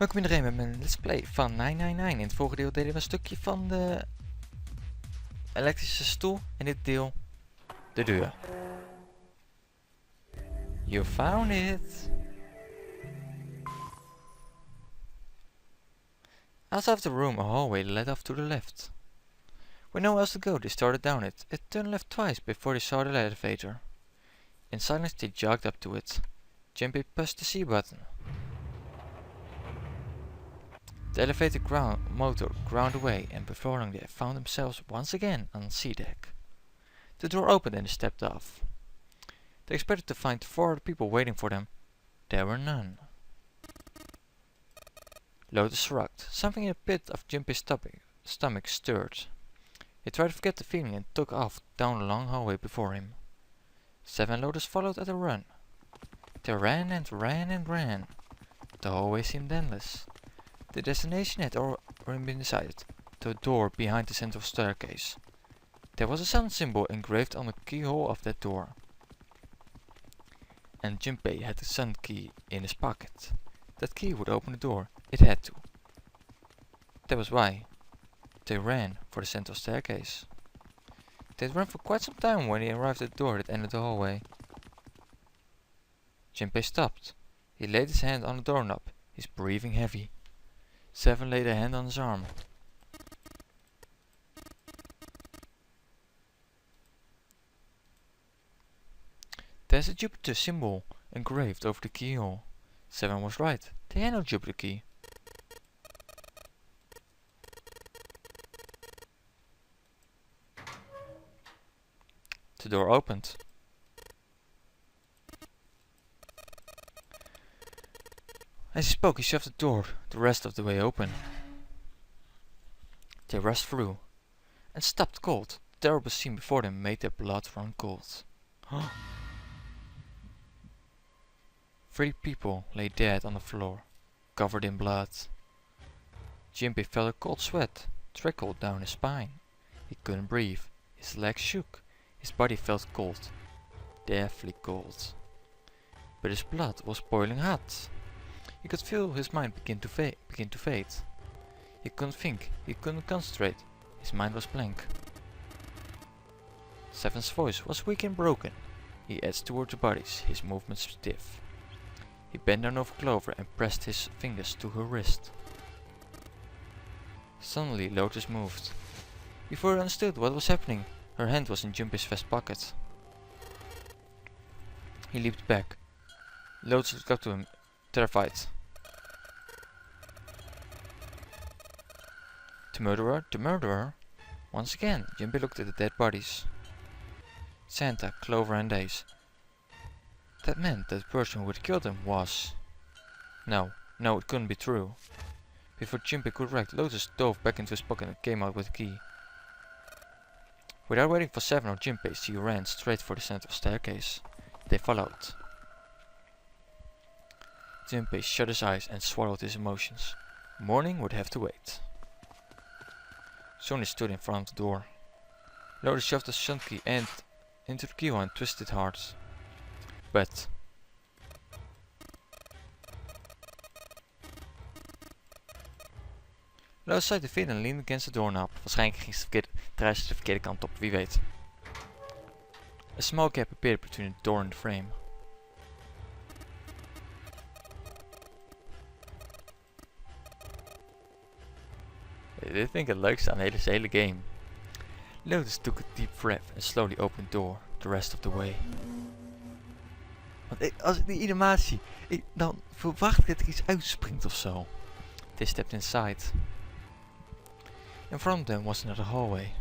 Welkom iedereen bij mijn Let's Play van 999. In het vorige deel deden we een stukje van de elektrische stoel. In dit deel de deur. You found it! Outside of the room, a hallway led off to the left. With nowhere else to go, they started down it. It turned left twice before they saw the elevator. In silence, they jogged up to it. Jimpy pushed the C button. The elevator motor ground away, and before long they found themselves once again on C deck. The door opened and they stepped off. They expected to find 4 other people waiting for them. There were none. Lotus shrugged. Something in the pit of Jimpy's stomach stirred. He tried to forget the feeling and took off down the long hallway before him. 7 Lotus followed at a run. They ran and ran and ran. The hallway seemed endless. The destination had already been decided, the door behind the central staircase. There was a sun symbol engraved on the keyhole of that door. And Jimpy had the sun key in his pocket. That key would open the door. It had to. That was why they ran for the central staircase. They'd run for quite some time when they arrived at the door that ended the hallway. Jimpy stopped. He laid his hand on the doorknob. He's breathing heavy. 7 laid a hand on his arm. There's a Jupiter symbol engraved over the keyhole. 7 was right. They had no Jupiter key. The door opened. As he spoke, he shoved the door the rest of the way open. They rushed through and stopped cold. The terrible scene before them made their blood run cold. 3 people lay dead on the floor, covered in blood. Jimpy felt a cold sweat trickle down his spine. He couldn't breathe. His legs shook. His body felt cold, deathly cold. But his blood was boiling hot. He could feel his mind begin to fade. He couldn't think. He couldn't concentrate. His mind was blank. 7's voice was weak and broken. He edged toward the bodies, his movements stiff. He bent down over Clover and pressed his fingers to her wrist. Suddenly Lotus moved. Before he understood what was happening, her hand was in Jimpy's vest pocket. He leaped back. Lotus looked up to him, terrified. The murderer? The murderer? Once again, Jimpy looked at the dead bodies. Santa, Clover and Daze. That meant that the person who had killed them was... No, it couldn't be true. Before Jimpy could react, Lotus dove back into his pocket and came out with the key. Without waiting for 7 or Jimpy, she ran straight for the central staircase. They followed. Jimpy shut his eyes and swallowed his emotions. Morning would have to wait. Soon he stood in front of the door. Lotus shoved the sun key end into the keyhole and twisted hard. But... Lotus zei de feet en leaned against the doorknob. Waarschijnlijk ging ze de verkeerde kant op, wie weet. A small gap appeared between the door and the frame. Dit vind ik het leukste aan deze hele game. Lotus took a deep breath and slowly opened the door the rest of the way. Want als ik die animatie, dan verwacht ik dat er iets uitspringt of zo. They stepped inside. In front of them was another hallway.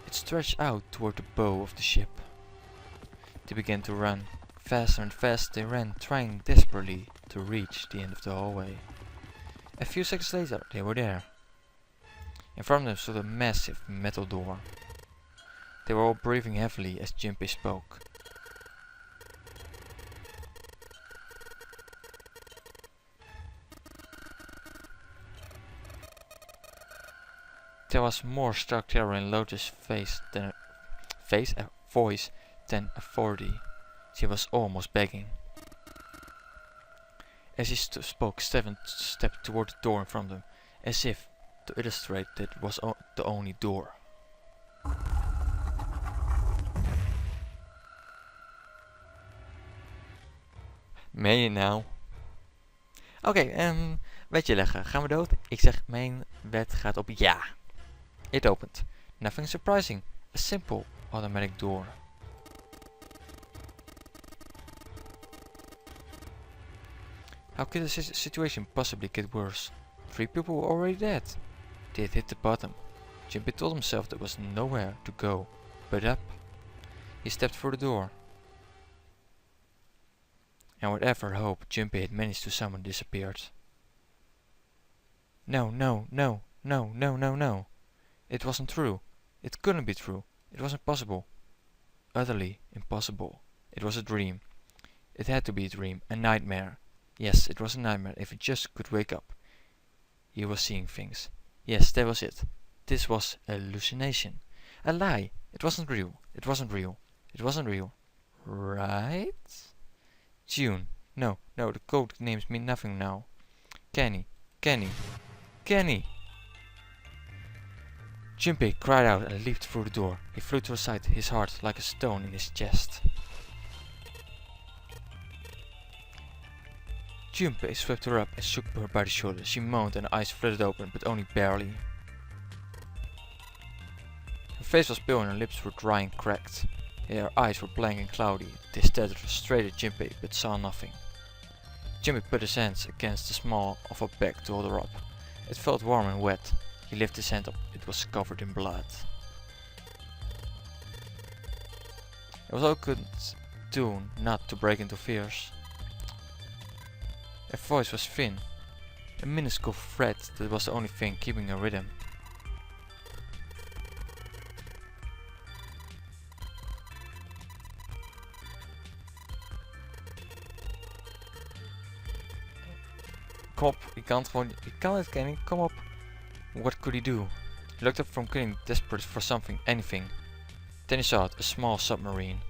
It stretched out toward the bow of the ship. They began to run. Faster and faster they ran, trying desperately to reach the end of the hallway. A few seconds later, they were there. In front of them stood a massive metal door. They were all breathing heavily as Jimpy spoke. There was more stark terror in Lotus' voice than authority. She was almost begging. As he spoke, Stefan stepped toward the door in front of him, as if to illustrate that it was the only door. Meen je nou? Oké, wetje leggen. Gaan we dood? Ik zeg mijn wet gaat op ja. It opened. Nothing surprising. A simple automatic door. How could the situation possibly get worse? 3 people were already dead. They had hit the bottom. Junpei told himself there was nowhere to go but up. He stepped for the door. And whatever hope Junpei had managed to summon disappeared. No, no, no, no, no, no, no. It wasn't true. It couldn't be true. It wasn't possible. Utterly impossible. It was a dream. It had to be a dream, a nightmare. Yes, it was a nightmare if he just could wake up. He was seeing things. Yes, that was it. This was a hallucination. A lie. It wasn't real. It wasn't real. It wasn't real. Right? June. No, no, the code names mean nothing now. Kenny. Kenny. Kenny! Junpei cried out and leaped through the door. He flew to her side, his heart like a stone in his chest. Junpei swept her up and shook her by the shoulder. She moaned and her eyes fluttered open, but only barely. Her face was pale and her lips were dry and cracked. Her eyes were blank and cloudy. They stared straight at Junpei, but saw nothing. Junpei put his hands against the small of her back to hold her up. It felt warm and wet. He lifted his hand up. It was covered in blood. It was all he could do not to break into tears. Her voice was thin, a minuscule thread that was the only thing keeping her rhythm. Kom op, je kan het Kenny, kom op. What could he do? He looked up from killing, desperate for something, anything. Then he saw it, a small submarine.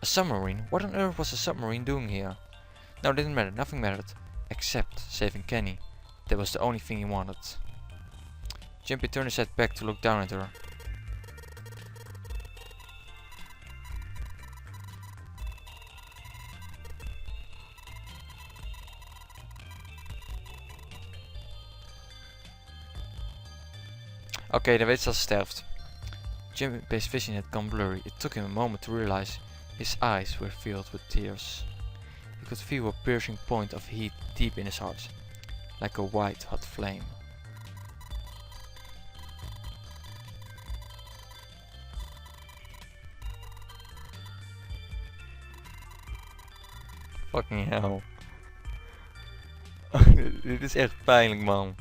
A submarine? What on earth was a submarine doing here? No, it didn't matter, nothing mattered. Except saving Kenny. That was the only thing he wanted. Junpei turned his head back to look down at her. Oké, dan weet ze dat ze sterft. Junpei's vision had gone blurry. It took him a moment to realize his eyes were filled with tears. He could feel a piercing point of heat deep in his heart, like a white hot flame. Fucking hell. Dit is echt pijnlijk, man.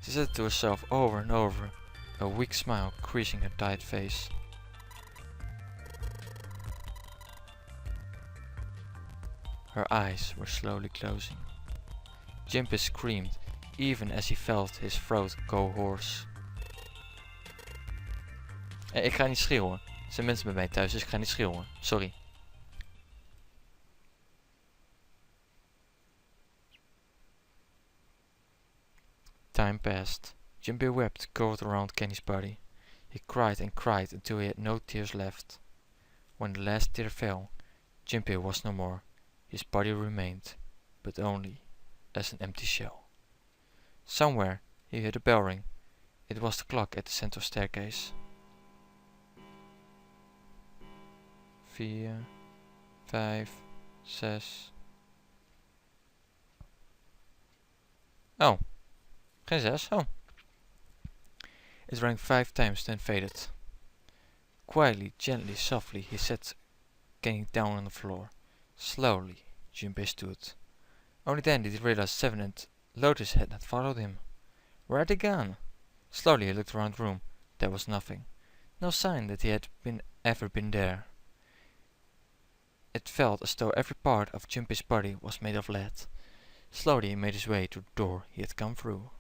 She said it to herself over and over, a weak smile creasing her tight face. Her eyes were slowly closing. Junpei screamed, even as he felt his throat go hoarse. Ik ga niet schreeuwen. Er zijn mensen bij mij thuis, dus ik ga niet schreeuwen. Sorry. Time passed. Junpei wept, covered around Kenny's body. He cried and cried until he had no tears left. When the last tear fell, Junpei was no more. His body remained, but only as an empty shell. Somewhere he heard a bell ring. It was the clock at the central staircase. 4, 5, 6. Oh. Geen 6, oh. It rang 5 times, then faded. Quietly, gently, softly, he sat Kenny down on the floor. Slowly, Junpei stood. Only then did he realize Seven and Lotus had not followed him. Where had they gone? Slowly he looked around the room. There was nothing. No sign that he had ever been there. It felt as though every part of Junpei's body was made of lead. Slowly he made his way to the door he had come through.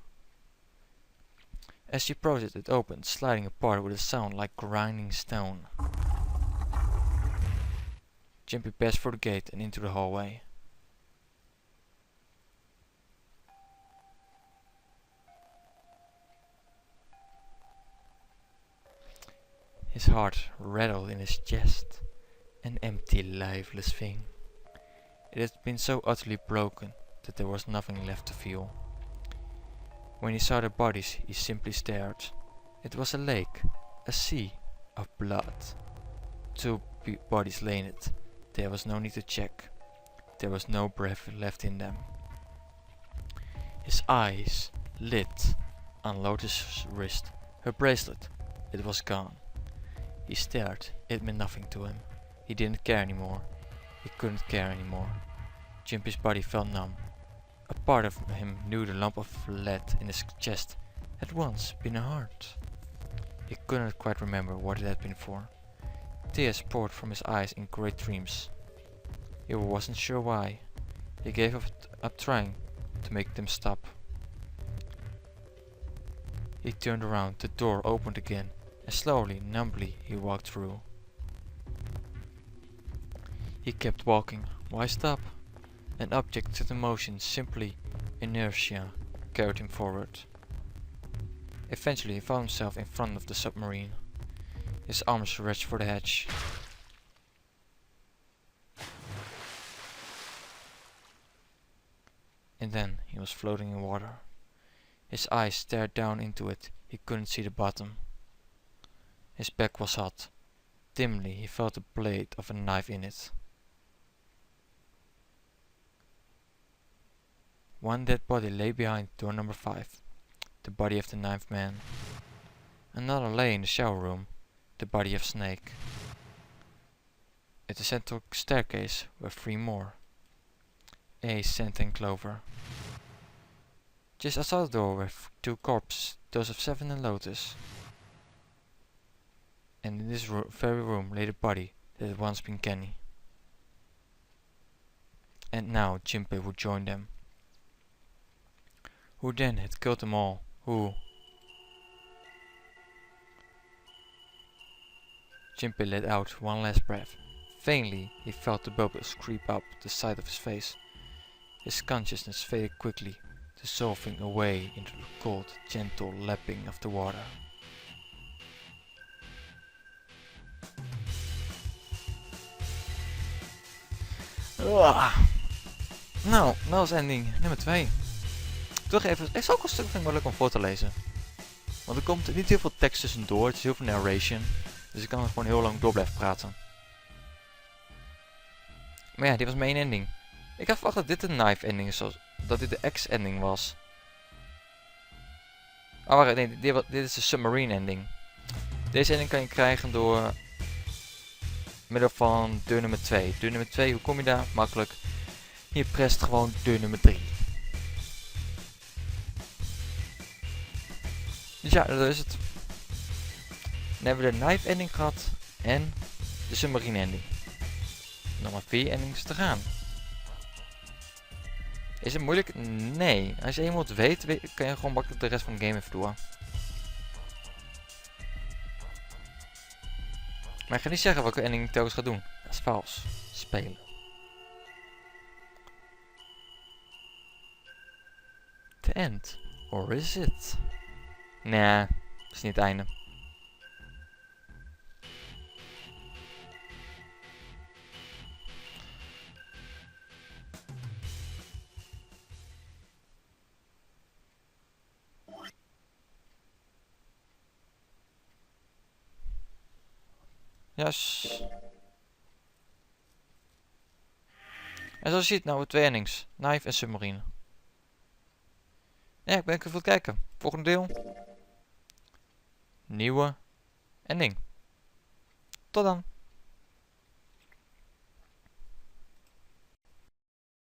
As she approached it opened, sliding apart with a sound like grinding stone. Jimpy passed through the gate and into the hallway. His heart rattled in his chest, an empty, lifeless thing. It had been so utterly broken that there was nothing left to feel. When he saw the bodies, he simply stared. It was a lake, a sea of blood. Two bodies lay in it. There was no need to check. There was no breath left in them. His eyes lit on Lotus's wrist. Her bracelet. It was gone. He stared. It meant nothing to him. He didn't care anymore. He couldn't care anymore. Jimpy's body felt numb. A part of him knew the lump of lead in his chest had once been a heart. He couldn't quite remember what it had been for. Tears poured from his eyes in great streams. He wasn't sure why. He gave up trying to make them stop. He turned around, the door opened again, and slowly, numbly, he walked through. He kept walking. Why stop? An object to the motion, simply inertia, carried him forward. Eventually he found himself in front of the submarine. His arms reached for the hatch. And then he was floating in water. His eyes stared down into it. He couldn't see the bottom. His back was hot. Dimly he felt the blade of a knife in it. One dead body lay behind door number 5, the body of the 9th man. Another lay in the shower room, the body of Snake. At the central staircase were 3 more. Ace, Santa and Clover. Just outside the door were 2 corpses, those of 7 and Lotus. And in this very room lay the body that had once been Kenny. And now Jimpy would join them. Who then had killed them all? Who? Jimpy let out one last breath. Faintly he felt the bubbles creep up the side of his face. His consciousness faded quickly, dissolving away into the cold, gentle lapping of the water. Nou, dat was ending nummer 2. Toch even, het is ook een stuk vind ik wel leuk om voor te lezen. Want er komt niet heel veel tekst tussendoor, het is heel veel narration. Dus ik kan er gewoon heel lang door blijven praten. Maar ja, dit was mijn ending. Ik had verwacht dat dit de knife ending is, dat dit de X ending was. Oh wacht, nee, dit is de submarine ending. Deze ending kan je krijgen door middel van deur nummer 2. Deur nummer 2, hoe kom je daar? Makkelijk. Je prest gewoon deur nummer 3. Dus ja, dat is het. Dan hebben we de knife ending gehad en de submarine ending. Nog maar 4 endings te gaan. Is het moeilijk? Nee. Als je eenmaal weet, kan je gewoon makkelijk de rest van de game even doen. Maar ik ga niet zeggen welke ending ik telkens ga doen. Dat is vals. Spelen. The end. Or is it? Nee, dat is niet het einde. Yes. En zoals je ziet, nou 2 endings. Knife en submarine. Ja, ik ben even voor het kijken. Volgende deel. Nieuwe ending. Tot dan.